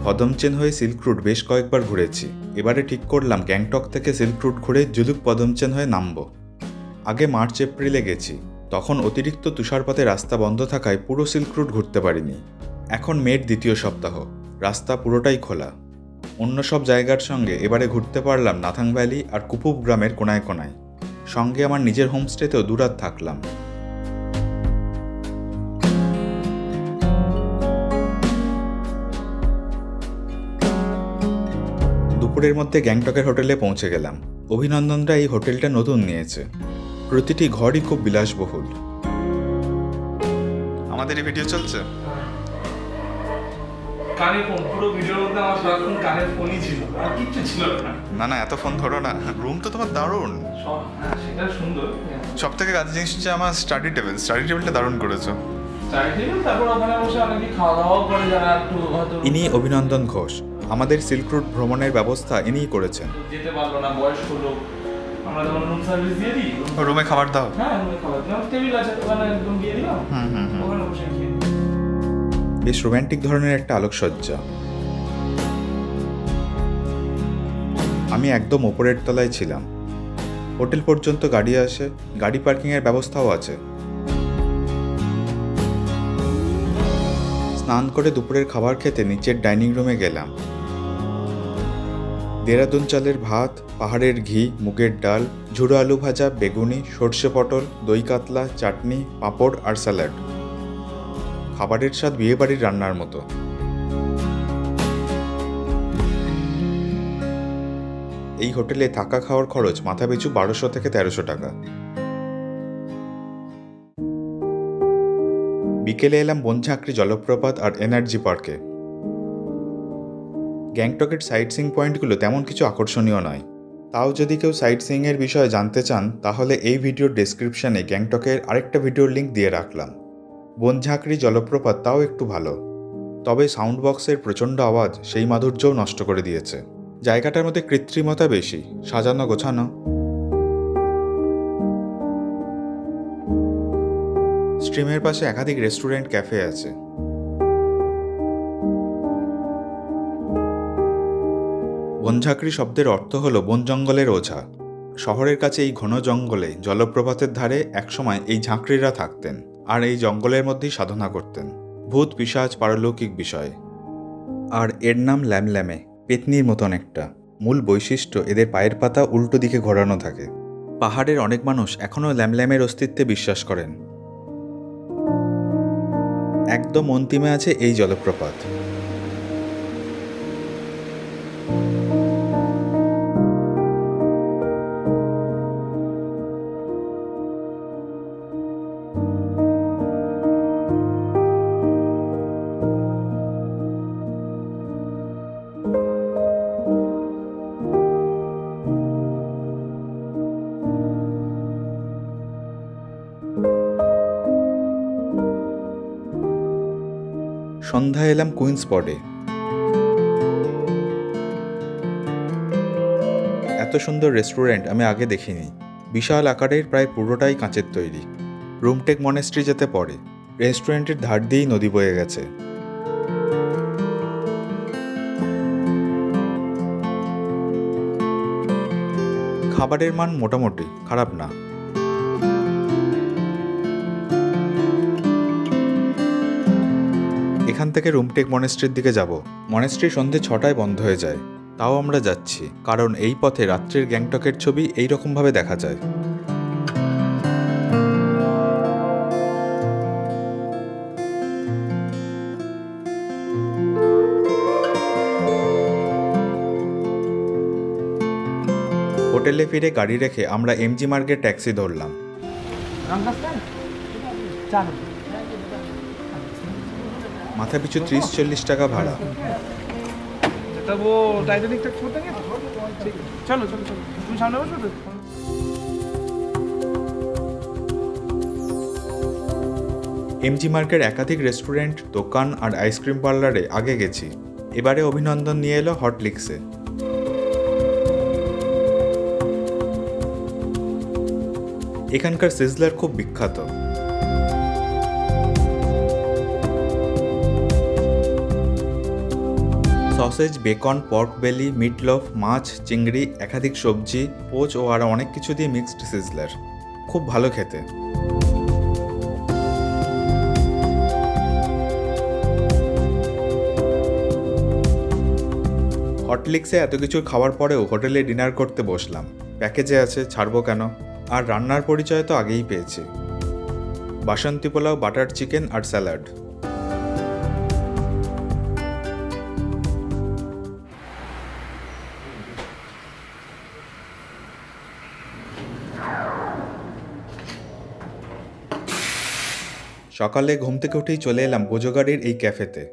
পদমচেন হয়ে silk route বেশ কয়েকবার ঘুরেছি। এবারে ঠিক করলাম গ্যাংটক থেকে সিল্ক রুট ঘুরে জুলুক পদমচেন হয়ে নামব। আগে মার্চ এপ্রিলে গেছি, তখন অতিরিক্ত তুষারপাতে রাস্তা বন্ধ থাকায় পুরো সিল্ক রুট ঘুরতে পারিনি। এখন মের দ্বিতীয় সপ্তাহ, রাস্তা পুরোটাই খোলা। অন্য সব জায়গার সঙ্গে এবারে ঘুরতে পারলাম নাথাং ভ্যালি আর কুপুপ গ্রামের কোনায় কোনায়। সঙ্গে আমার নিজের হোমস্টেতেও দুরাত থাকলাম। দুপুরের মধ্যে গ্যাংটকের হোটেলে পৌঁছে গেলাম। অভিনন্দনরা এই হোটেলটা নতুন নিয়েছে, প্রতিটি ঘরই খুব বিলাসবহুল। আমাদের এই ভিডিও চলছে। কানে ফোন, পুরো ভিডিওর মধ্যে আমার সারাক্ষণ কানের ফোনই ছিল, আর কিচ্ছু ছিল না। না এত ফোন ধরো না। রুম তো তোমার দারুণ। হ্যাঁ, সেটা সুন্দর। সব থেকে কাজের জিনিস হচ্ছে আমার স্টাডি টেবিলটা দারুণ করেছো। তারপর ওখানে বসে অনেকে খাওয়া দাওয়াও করে, যারা একটু হয়তো। ইনি অভিনন্দন ঘোষ, আমাদের সিল্ক রুট ভ্রমণের ব্যবস্থা ইনিই করেছেন। যেতে পারলো না, বয়স্ক লোক, আমরা যেমন রুম সার্ভিস দিয়ে দিই। রুমে খাবার দাও? হ্যাঁ, রুমে খাবার দাও, টেবিল আছে ওখানে, একদম দিয়ে দিলাম, ওখানে বসে খেয়ে। বেশ রোম্যান্টিক ধরনের একটা আলোকসজ্জা। আমি একদম ওপরের তলায় ছিলাম। হোটেল পর্যন্ত গাড়ি আসে, গাড়ি পার্কিংয়ের ব্যবস্থাও আছে। স্নান করে দুপুরের খাবার খেতে নিচের ডাইনিং রুমে গেলাম। দেরাদুন চালের ভাত, পাহাড়ের ঘি, মুগের ডাল, ঝুড়ো আলু ভাজা, বেগুনি, সর্ষে পটল, দই কাতলা, চাটনি, পাঁপড় আর স্যালাড। খাবারের স্বাদ বিয়েবাড়ির রান্নার মতো। এই হোটেলে থাকা খাওয়ার খরচ মাথাপিছু 1200 থেকে 1300 টাকা। বিকেলে এলাম বনঝাঁকড়ি জলপ্রপাত আর এনার্জি পার্কে। গ্যাংটকের সাইট সিইং পয়েন্টগুলো তেমন কিছু আকর্ষণীয় নয়। তাও যদি কেউ সাইট সিইংয়ের বিষয়ে জানতে চান, তাহলে এই ভিডিওর ডেসক্রিপশনে গ্যাংটকের আরেকটা ভিডিওর লিঙ্ক দিয়ে রাখলাম। বনঝাঁকড়ি জলপ্রপাত তাও একটু ভালো, তবে সাউন্ড বক্সের প্রচণ্ড আওয়াজ সেই মাধুর্যও নষ্ট করে দিয়েছে। জায়গাটার মধ্যে কৃত্রিমতা বেশি, সাজানো গোছানো। স্ট্রিমের পাশে একাধিক রেস্টুরেন্ট, ক্যাফে আছে। বনঝাঁকড়ি শব্দের অর্থ হলো বন জঙ্গলের ওঝা। শহরের কাছে এই ঘন জঙ্গলে জলপ্রপাতের ধারে একসময় এই ঝাঁকড়িরা থাকতেন, আর এই জঙ্গলের মধ্যেই সাধনা করতেন ভূত পিশাচ পারলৌকিক বিষয়ে। আর এর নাম ল্যামল্যামে, পেতনির মতন একটা। মূল বৈশিষ্ট্য এদের পায়ের পাতা উল্টো দিকে ঘোরানো থাকে। পাহাড়ের অনেক মানুষ এখনও ল্যামল্যামের অস্তিত্বে বিশ্বাস করেন। একদম অন্তিমে আছে এই জলপ্রপাত। সন্ধ্যায় এলাম কুইন্স স্পটে। এত সুন্দর রেস্টুরেন্ট আমি আগে দেখিনি। বিশাল আকারের, প্রায় পুরোটাই কাঁচের তৈরি। রুমটেক মনেস্ট্রি যেতে পড়ে। রেস্টুরেন্টের ধার দিয়েই নদী বয়ে গেছে। খাবারের মান মোটামুটি খারাপ না। এখান থেকে রুমটেক মনেস্ট্রির দিকে যাব। মনেস্ট্রি সন্ধে 6টায় বন্ধ হয়ে যায়, তাও আমরা যাচ্ছি, কারণ এই পথে রাত্রির গ্যাংটকের ছবি এইরকমভাবে দেখা যায়। হোটেলে ফিরে গাড়ি রেখে আমরা এমজি মার্গে ট্যাক্সি ধরলাম। মাথাপিছু 30-40 টাকা ভাড়া। এমজি মার্কের একাধিক রেস্টুরেন্ট, দোকান আর আইসক্রিম পার্লারে আগে গেছি। এবারে অভিনন্দন নিয়ে এলো হট লিক্সে। এখানকার সিজলার খুব বিখ্যাত। সসেজ, বেকন, পর্ক বেলি, মিটলোফ, মাছ, চিংড়ি, একাধিক সবজি, পোচ ও আরও অনেক কিছু দিয়ে মিক্সড সিজলার। খুব ভালো খেতে। হটলিক্সে এত কিছু খাওয়ার পরেও হোটেলে ডিনার করতে বসলাম। প্যাকেজে আছে, ছাড়বো কেন? আর রান্নার পরিচয় তো আগেই পেয়েছি। বাসন্তী পোলাও, বাটার চিকেন আর স্যালাড। সকালে ঘুম থেকে উঠেই চলে এলাম বোজোগাড়ির এই ক্যাফেতে।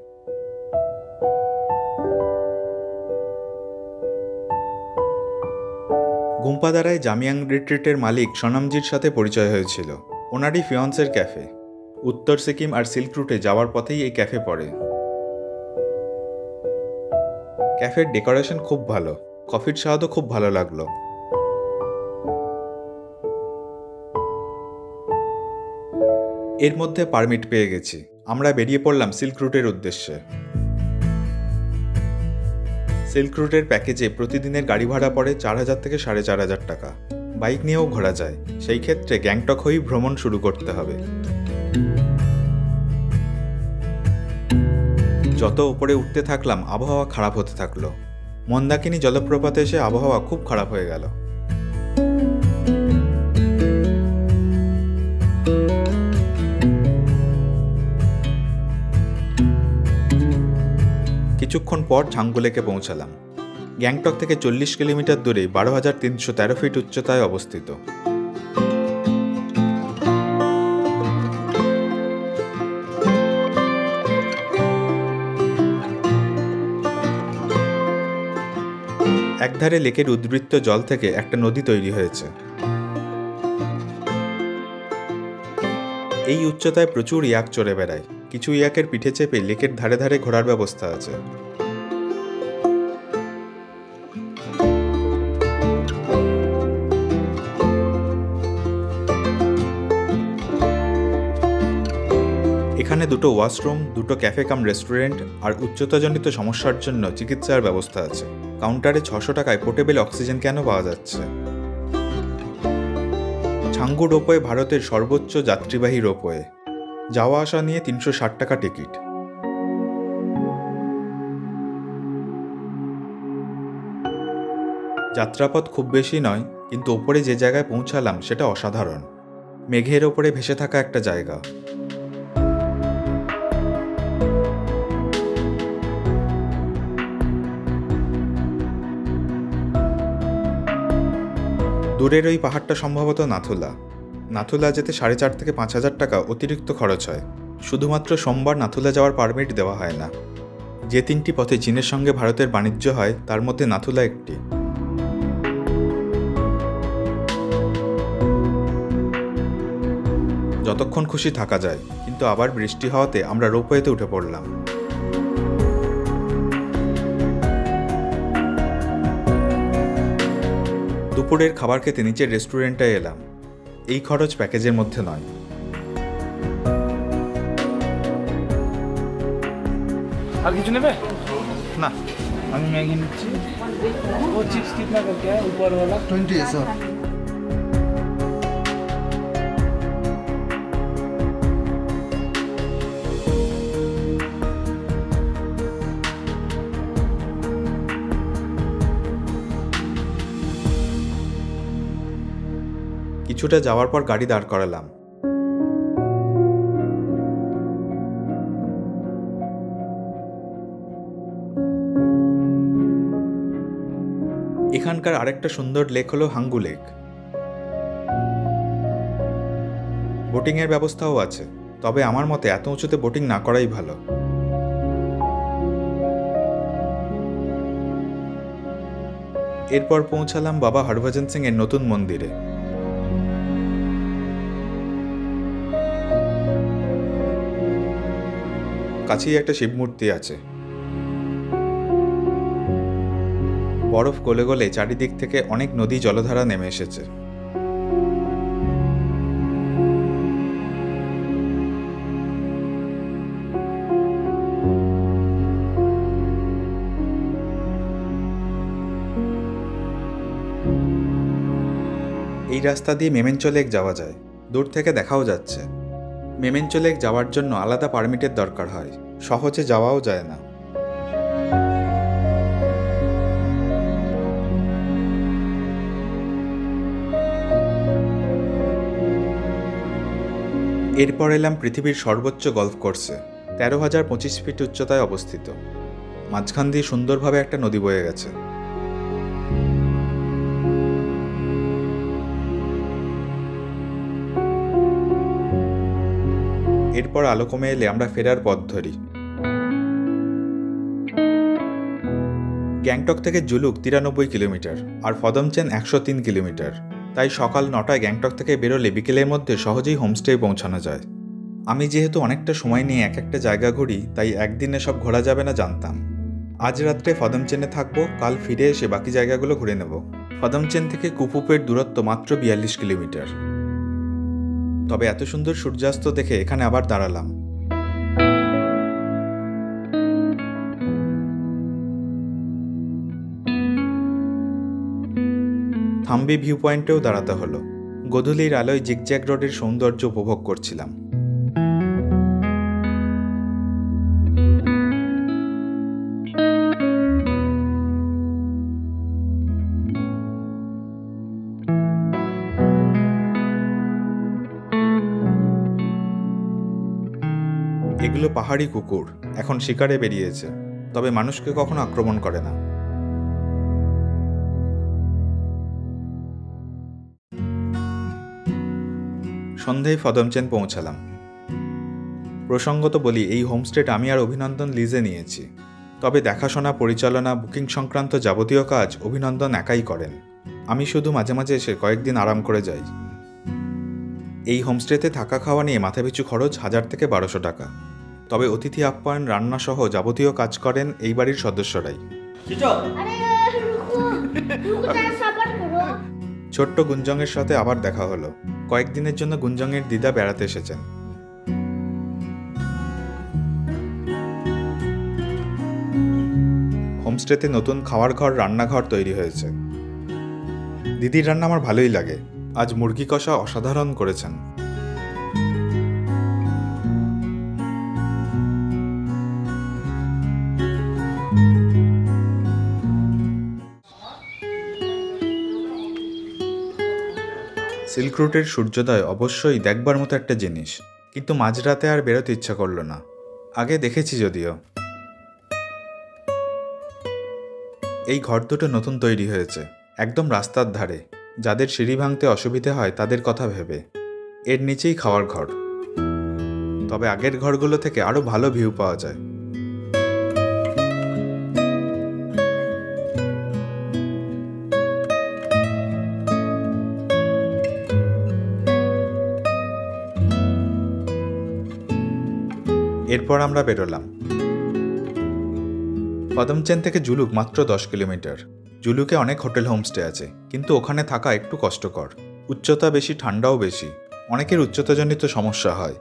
গুম্পাদারায় জামিয়াং রিট্রিটের মালিক সনামজির সাথে পরিচয় হয়েছিল। ওনারই ফিয়ন্সের ক্যাফে। উত্তর সিকিম আর সিল্ক রুটে যাওয়ার পথেই এই ক্যাফে পড়ে। ক্যাফের ডেকোরেশন খুব ভালো, কফির স্বাদও খুব ভালো লাগলো। এর মধ্যে পারমিট পেয়ে গেছি। আমরা বেরিয়ে পড়লাম সিল্ক রুটের উদ্দেশ্যে। সিল্ক রুটের প্যাকেজে প্রতিদিনের গাড়ি ভাড়া পড়ে 4,000 থেকে 4,500 টাকা। বাইক নিয়েও ঘোরা যায়। সেই ক্ষেত্রে গ্যাংটক হয়েই ভ্রমণ শুরু করতে হবে। যত উপরে উঠতে থাকলাম আবহাওয়া খারাপ হতে থাকলো। মন্দাকিনী জলপ্রপাতে এসে আবহাওয়া খুব খারাপ হয়ে গেল। কিছুক্ষণ পর ঝাঙ্গু লেকে পৌঁছালাম। গ্যাংটক থেকে 40 কিলোমিটার দূরে 12,313 ফিট উচ্চতায় অবস্থিত। একধারে লেকের উদ্বৃত্ত জল থেকে একটা নদী তৈরি হয়েছে। এই উচ্চতায় প্রচুর ইয়াক চড়ে বেড়ায়। কিছু ইয়াকের পিঠে চেপে লেকের ধারে ধারে ঘোরার ব্যবস্থা আছে। এখানে দুটো ওয়াশরুম, দুটো ক্যাফে কাম রেস্টুরেন্ট আর উচ্চতাজনিত সমস্যার জন্য চিকিৎসার ব্যবস্থা আছে। কাউন্টারে 600 টাকায় পোর্টেবল অক্সিজেন কেন পাওয়া যাচ্ছে। ছাঙ্গু রোপওয়ে ভারতের সর্বোচ্চ যাত্রীবাহী রোপওয়ে। যাওয়া আসা নিয়ে 360 টাকা টিকিট। যাত্রাপথ খুব বেশি নয়, কিন্তু ওপরে যে জায়গায় পৌঁছালাম সেটা অসাধারণ। মেঘের ওপরে ভেসে থাকা একটা জায়গা। দূরের ওই পাহাড়টা সম্ভবত নাথুলা। নাথুলা যেতে 4,500 থেকে 5,000 টাকা অতিরিক্ত খরচ হয়। শুধুমাত্র সোমবার নাথুলা যাওয়ার পারমিট দেওয়া হয় না। যে 3টি পথে চীনের সঙ্গে ভারতের বাণিজ্য হয় তার মধ্যে নাথুলা একটি। যতক্ষণ খুশি থাকা যায়, কিন্তু আবার বৃষ্টি হওয়াতে আমরা রোপওয়েতে উঠে পড়লাম। দুপুরের খাবার খেতে নিচের রেস্টুরেন্টে এলাম। এই খরচ প্যাকেজের মধ্যে নয়। আর কিছু নেবে না, আমি ম্যাগি নিচ্ছি। ও চিপস कितना का क्या है ऊपर वाला 20 है सर। কিছুটা যাওয়ার পর গাড়ি দাঁড় করালাম। এখানকার আরেকটা সুন্দর লেক হলো হাঙ্গু লেক। বোটিংয়ের ব্যবস্থাও আছে, তবে আমার মতে এত উঁচুতে বোটিং না করাই ভালো। এরপর পৌঁছালাম বাবা হরভজন সিং এর নতুন মন্দিরে। কাছেই একটা শিব মূর্তি আছে। বরফ গলে গলে চারিদিক থেকে অনেক নদী জলধারা নেমে এসেছে। এই রাস্তা দিয়ে মেমেঞ্চো লেক যাওয়া যায়, দূর থেকে দেখাও যাচ্ছে। মেমেঞ্চো লেক যাওয়ার জন্য আলাদা পারমিটের দরকার হয়, সহজে যাওয়াও যায় না। এরপর এলাম পৃথিবীর সর্বোচ্চ গলফ কোর্সে, 13,025 ফিট উচ্চতায় অবস্থিত। মাঝখান দিয়ে সুন্দরভাবে একটা নদী বয়ে গেছে। এরপর আলো কমে এলে আমরা ফেরার পথ ধরি। গ্যাংটক থেকে জুলুক 93 কিলোমিটার আর ফদমচেন 103 কিলোমিটার, তাই সকাল 9টায় গ্যাংটক থেকে বেরোলে বিকেলের মধ্যে সহজেই হোমস্টে পৌঁছানো যায়। আমি যেহেতু অনেকটা সময় নিয়ে এক একটা জায়গা ঘুরি, তাই একদিনে সব ঘোরা যাবে না জানতাম। আজ রাত্রে ফদমচেনে থাকবো, কাল ফিরে এসে বাকি জায়গাগুলো ঘুরে নেব। ফদমচেন থেকে কুপুপের দূরত্ব মাত্র 42 কিলোমিটার। তবে এত সুন্দর সূর্যাস্ত দেখে এখানে আবার দাঁড়ালাম। থাম্বি ভিউ পয়েন্টেও দাঁড়াতে হলো। গোধূলির আলোয় জিগজ্যাগ রোডের সৌন্দর্য উপভোগ করছিলাম। এগুলো পাহাড়ি কুকুর, এখন শিকারে বেরিয়েছে, তবে মানুষকে কখনো আক্রমণ করে না। সন্ধ্যায় ফদমচেন পৌঁছালাম। প্রসঙ্গত বলি, এই হোমস্টেটা আমি আর অভিনন্দন লিজে নিয়েছি, তবে দেখাশোনা, পরিচালনা, বুকিং সংক্রান্ত যাবতীয় কাজ অভিনন্দন একাই করেন। আমি শুধু মাঝে মাঝে এসে কয়েকদিন আরাম করে যাই। এই হোমস্টেতে থাকা খাওয়া নিয়ে মাথাপিছু খরচ 1000 থেকে 1200 টাকা। তবে অতিথি আপ্যায়ন, রান্না সহ যাবতীয় কাজ করেন এই বাড়ির সদস্যরাই। ছোট্ট গুঞ্জংয়ের সাথে আবার দেখা হলো। কয়েকদিনের জন্য গুঞ্জংয়ের দিদা বেড়াতে এসেছেন। হোমস্টেতে নতুন খাওয়ার ঘর, রান্নাঘর তৈরি হয়েছে। দিদির রান্না আমার ভালোই লাগে। আজ মুরগি কষা অসাধারণ করেছেন। সিল্ক রুটের সূর্যোদয় অবশ্যই দেখবার মতো একটা জিনিস, কিন্তু মাঝরাতে আর বেরোতে ইচ্ছা করলো না। আগে দেখেছি যদিও। এই ঘর দুটো নতুন তৈরি হয়েছে, একদম রাস্তার ধারে। যাদের সিঁড়ি ভাঙতে অসুবিধে হয় তাদের কথা ভেবে। এর নিচেই খাওয়ার ঘর। তবে আগের ঘরগুলো থেকে আরও ভালো ভিউ পাওয়া যায়। এরপর আমরা বেরোলাম। ফদমচেন থেকে জুলুক মাত্র 10 কিলোমিটার। জুলুকে অনেক হোটেল হোমস্টে আছে, কিন্তু ওখানে থাকা একটু কষ্টকর। উচ্চতা বেশি, ঠান্ডাও বেশি, অনেকের উচ্চতাজনিত সমস্যা হয়।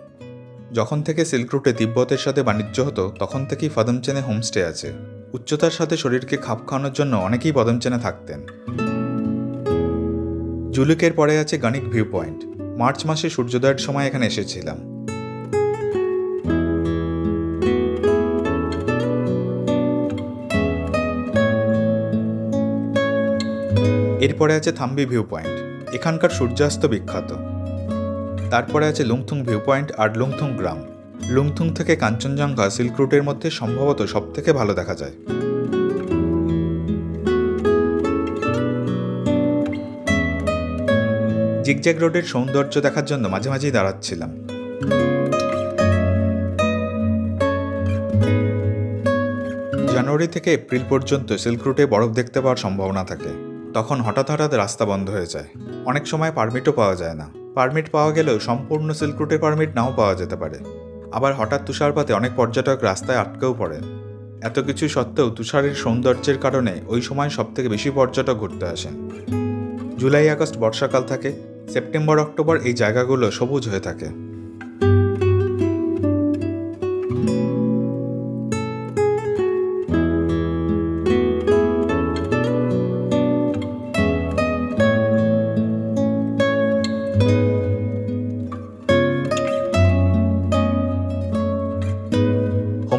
যখন থেকে সিল্ক রুটে তিব্বতের সাথে বাণিজ্য হতো, তখন থেকেই ফদমচেনে হোমস্টে আছে। উচ্চতার সাথে শরীরকে খাপ খাওয়ানোর জন্য অনেকেই ফদমচেনে থাকতেন। জুলুকের পরে আছে গানিক ভিউ পয়েন্ট। মার্চ মাসে সূর্যোদয়ের সময় এখানে এসেছিলাম। এরপরে আছে থাম্বি ভিউ পয়েন্ট, এখানকার সূর্যাস্ত বিখ্যাত। তারপরে আছে লুংথুং ভিউ পয়েন্ট আর লুংথুং গ্রাম। লুংথুং থেকে কাঞ্চনজঙ্ঘা সিল্ক রুটের মধ্যে সম্ভবত সবথেকে ভালো দেখা যায়। জিগজ্যাগ রোডের সৌন্দর্য দেখার জন্য মাঝে মাঝেই দাঁড়াচ্ছিলাম। জানুয়ারি থেকে এপ্রিল পর্যন্ত সিল্ক রুটে বরফ দেখতে পাওয়ার সম্ভাবনা থাকে। তখন হঠাৎ হঠাৎ রাস্তা বন্ধ হয়ে যায়। অনেক সময় পারমিটও পাওয়া যায় না। পারমিট পাওয়া গেলেও সম্পূর্ণ সিল্ক রুটের পারমিট নাও পাওয়া যেতে পারে। আবার হঠাৎ তুষারপাতে অনেক পর্যটক রাস্তায় আটকেও পড়েন। এত কিছু সত্ত্বেও তুষারের সৌন্দর্যের কারণে ওই সময় সবথেকে বেশি পর্যটক ঘুরতে আসেন। জুলাই আগস্ট বর্ষাকাল থাকে, সেপ্টেম্বর অক্টোবর এই জায়গাগুলো সবুজ হয়ে থাকে।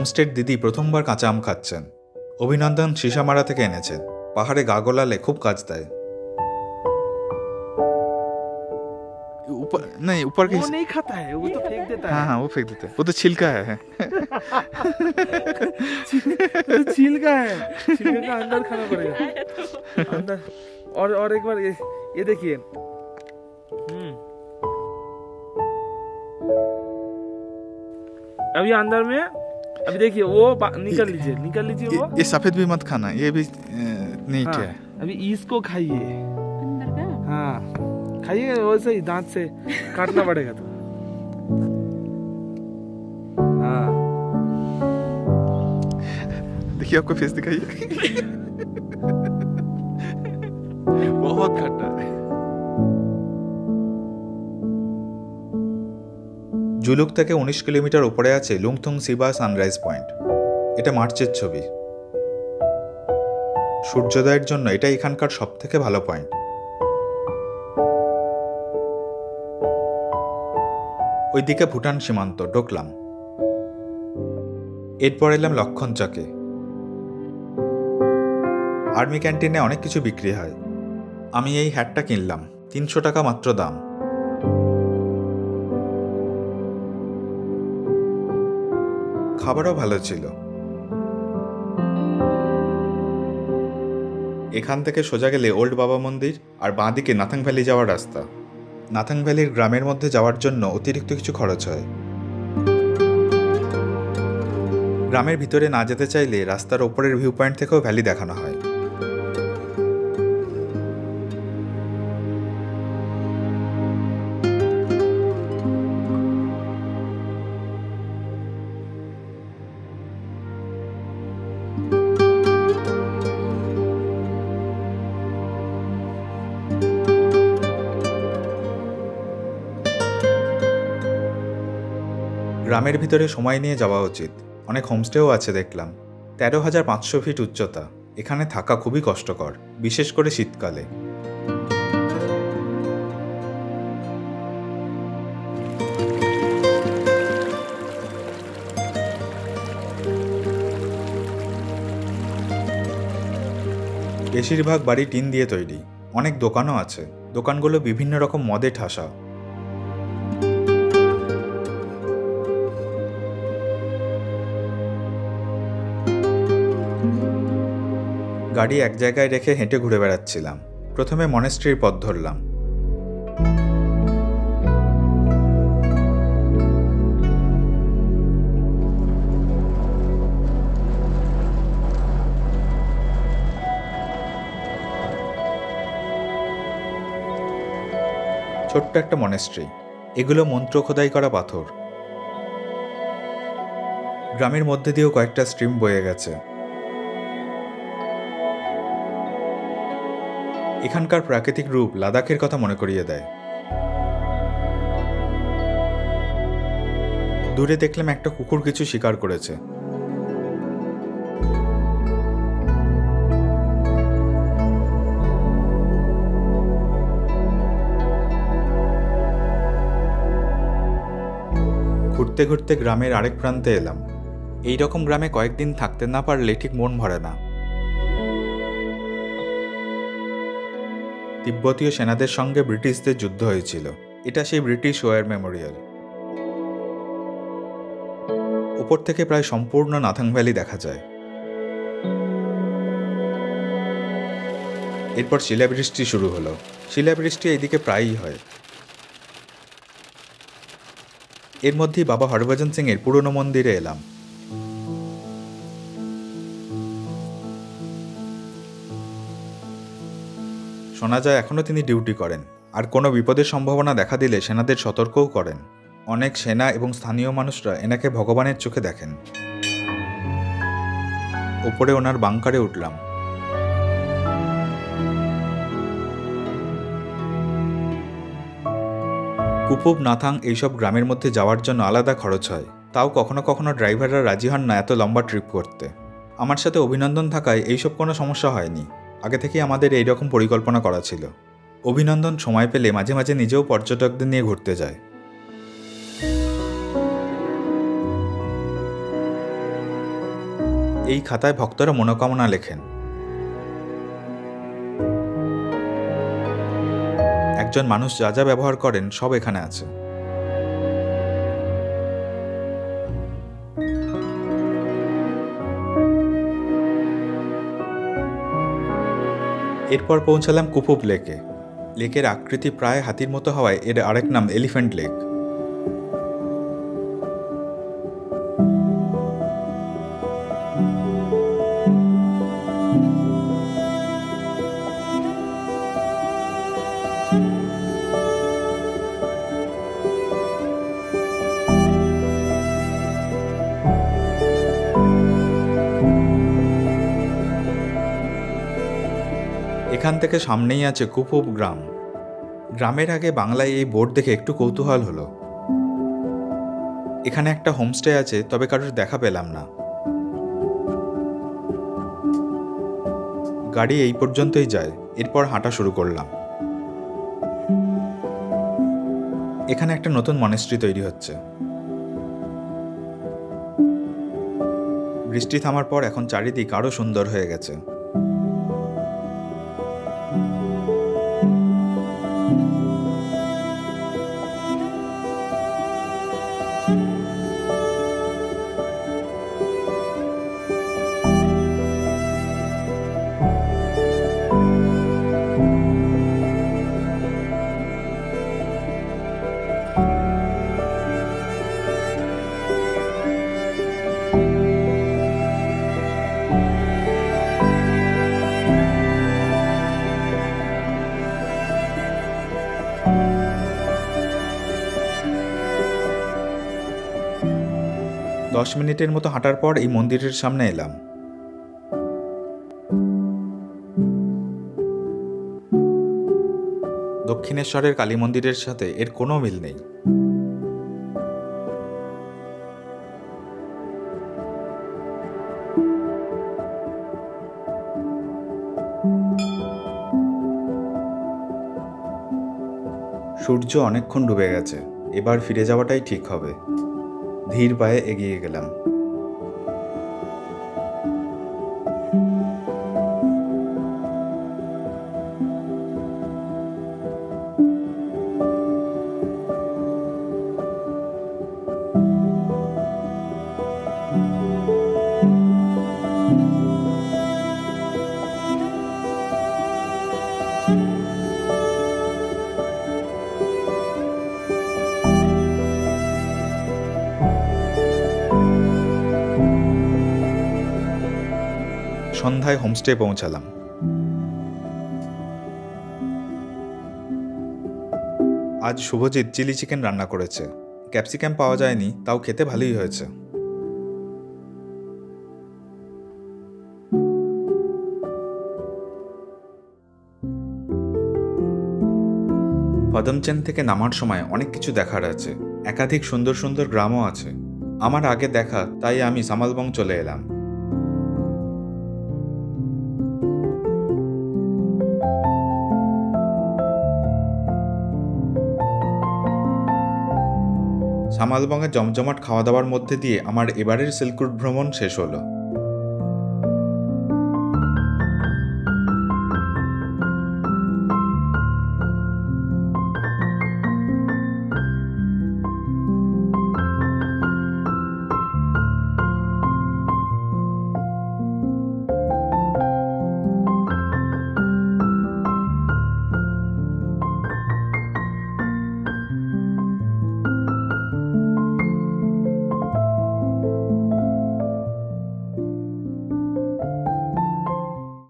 হোমস্টের দিদি প্রথমবার কাঁচা আম খাচ্ছেন। অভিনন্দন সিসামারা থেকে এনেছেন। পাহাড়ে গা গোলালে খুব কাজ দেয়। नहीं ऊपर वो नहीं खाता है, वो तो फेंक देता है। हाँ वो फेंक देते हैं, वो तो छिलका है। छिलका है, छिलका का अंदर खाना पड़ेगा अंदर। और एक बार ये देखिए, अभी अंदर में अभी देखिए वो निकल लीजिए वो। ये सफेद भी मत खाना, ये भी नहीं क्या है। अभी इसको खाइए, हाँ खाइए, वैसे ही दांत से काटना पड़ेगा तो। हाँ देखिए आपको फेस दिखाइए। बहुत खट्टा है। জুলুক থেকে 19 কিলোমিটার উপরে আছে লুংথুং সিবা সানরাইজ পয়েন্ট। এটা মার্চের ছবি। সূর্যোদয়ের জন্য এটা এখানকার সবথেকে ভালো পয়েন্ট। ওইদিকে ভুটান সীমান্ত ঢুকলাম। এরপর এলাম লক্ষণচকে। আর্মি ক্যান্টিনে অনেক কিছু বিক্রি হয়। আমি এই হ্যাটটা কিনলাম, 300 টাকা মাত্র দাম। খাবারও ভালো ছিল। এখান থেকে সোজা গেলে ওল্ড বাবা মন্দির আর বাঁদিকে নাথাং ভ্যালি যাওয়ার রাস্তা। নাথাং ভ্যালির গ্রামের মধ্যে যাওয়ার জন্য অতিরিক্ত কিছু খরচ হয়। গ্রামের ভিতরে না যেতে চাইলে রাস্তার ওপরের ভিউ পয়েন্ট থেকেও ভ্যালি দেখানো হয়। গ্রামের ভিতরে সময় নিয়ে যাওয়া উচিত। অনেক হোমস্টেও আছে দেখলাম। 13,500 ফিট উচ্চতা। এখানে থাকা খুবই কষ্টকর, বিশেষ করে শীতকালে। বেশিরভাগ বাড়ি টিন দিয়ে তৈরি। অনেক দোকানও আছে। দোকানগুলো বিভিন্ন রকম মদে ঠাসা। গাড়ি এক জায়গায় রেখে হেঁটে ঘুরে বেড়াচ্ছিলাম। প্রথমে মনেস্ট্রির পথ ধরলাম। ছোট্ট একটা মনেস্ট্রি। এগুলো মন্ত্র খোদাই করা পাথর। গ্রামের মধ্যে দিয়েও কয়েকটা স্ট্রিম বয়ে গেছে। এখানকার প্রাকৃতিক রূপ লাদাখের কথা মনে করিয়ে দেয়। দূরে দেখলাম একটা কুকুর কিছু শিকার করেছে। ঘুরতে ঘুরতে গ্রামের আরেক প্রান্তে এলাম। এই রকম গ্রামে কয়েকদিন থাকতে না পারলে ঠিক মন ভরে না। তিব্বতীয় সেনাদের সঙ্গে ব্রিটিশদের যুদ্ধ হয়েছিল। এটা সেই ব্রিটিশ ওয়ার মেমোরিয়াল। উপর থেকে প্রায় সম্পূর্ণ নাথাং ভ্যালি দেখা যায়। এরপর শিলাবৃষ্টি শুরু হলো। শিলাবৃষ্টি এইদিকে প্রায়ই হয়। এর মধ্যেই বাবা হরভজন সিং এর পুরনো মন্দিরে এলাম। শোনা যায় এখনও তিনি ডিউটি করেন, আর কোনো বিপদের সম্ভাবনা দেখা দিলে সেনাদের সতর্কও করেন। অনেক সেনা এবং স্থানীয় মানুষরা এনাকে ভগবানের চোখে দেখেন। ওপরে ওনার বাংকারে উঠলাম। কুপুব, নাথাং এইসব গ্রামের মধ্যে যাওয়ার জন্য আলাদা খরচ হয়। তাও কখনো কখনো ড্রাইভাররা রাজি হন না এত লম্বা ট্রিপ করতে। আমার সাথে অভিনন্দন থাকায় এইসব কোনো সমস্যা হয়নি। আগে থেকেই আমাদের এইরকম পরিকল্পনা করা ছিল। অভিনন্দন সময় পেলে মাঝে মাঝে নিজেও পর্যটকদের নিয়ে ঘুরতে যায়। এই খাতায় ভক্তরা মনোকামনা লেখেন। একজন মানুষ যা যা ব্যবহার করেন সব এখানে আছে। এরপর পৌঁছালাম কুপুব লেকে। লেকের আকৃতি প্রায় হাতির মতো হওয়ায় এর আরেক নাম এলিফ্যান্ট লেক। এখান থেকে সামনেই আছে কুপুব গ্রাম। গ্রামের আগে বাংলায় এই বোর্ড দেখে একটু কৌতূহল হলো। এখানে একটা হোমস্টে আছে, তবে কারোর দেখা পেলাম না। গাড়ি এই পর্যন্তই যায়, এরপর হাঁটা শুরু করলাম। এখানে একটা নতুন মনেস্ট্রি তৈরি হচ্ছে। বৃষ্টি থামার পর এখন চারিদিক আরো সুন্দর হয়ে গেছে। 10 মিনিটের মতো হাঁটার পর এই মন্দিরের সামনে এলাম। দক্ষিণেশ্বরের কালী মন্দিরের সাথে এর কোনো মিল নেই। সূর্য অনেকক্ষণ ডুবে গেছে, এবার ফিরে যাওয়াটাই ঠিক হবে। ধীর পায়ে এগিয়ে গেলাম। সন্ধ্যায় হোমস্টে পৌঁছালাম। আজ শুভজিৎ চিলি চিকেন রান্না করেছে। ক্যাপসিকাম পাওয়া যায়নি, তাও খেতে ভালোই হয়েছে। পদমচেন থেকে নামার সময় অনেক কিছু দেখার আছে। একাধিক সুন্দর সুন্দর গ্রামও আছে। আমার আগে দেখা, তাই আমি সামালবং চলে এলাম। সামালবংয়ে জমজমাট খাওয়া দাওয়ার মধ্যে দিয়ে আমার এবারের সিল্ক রুট ভ্রমণ শেষ হলো।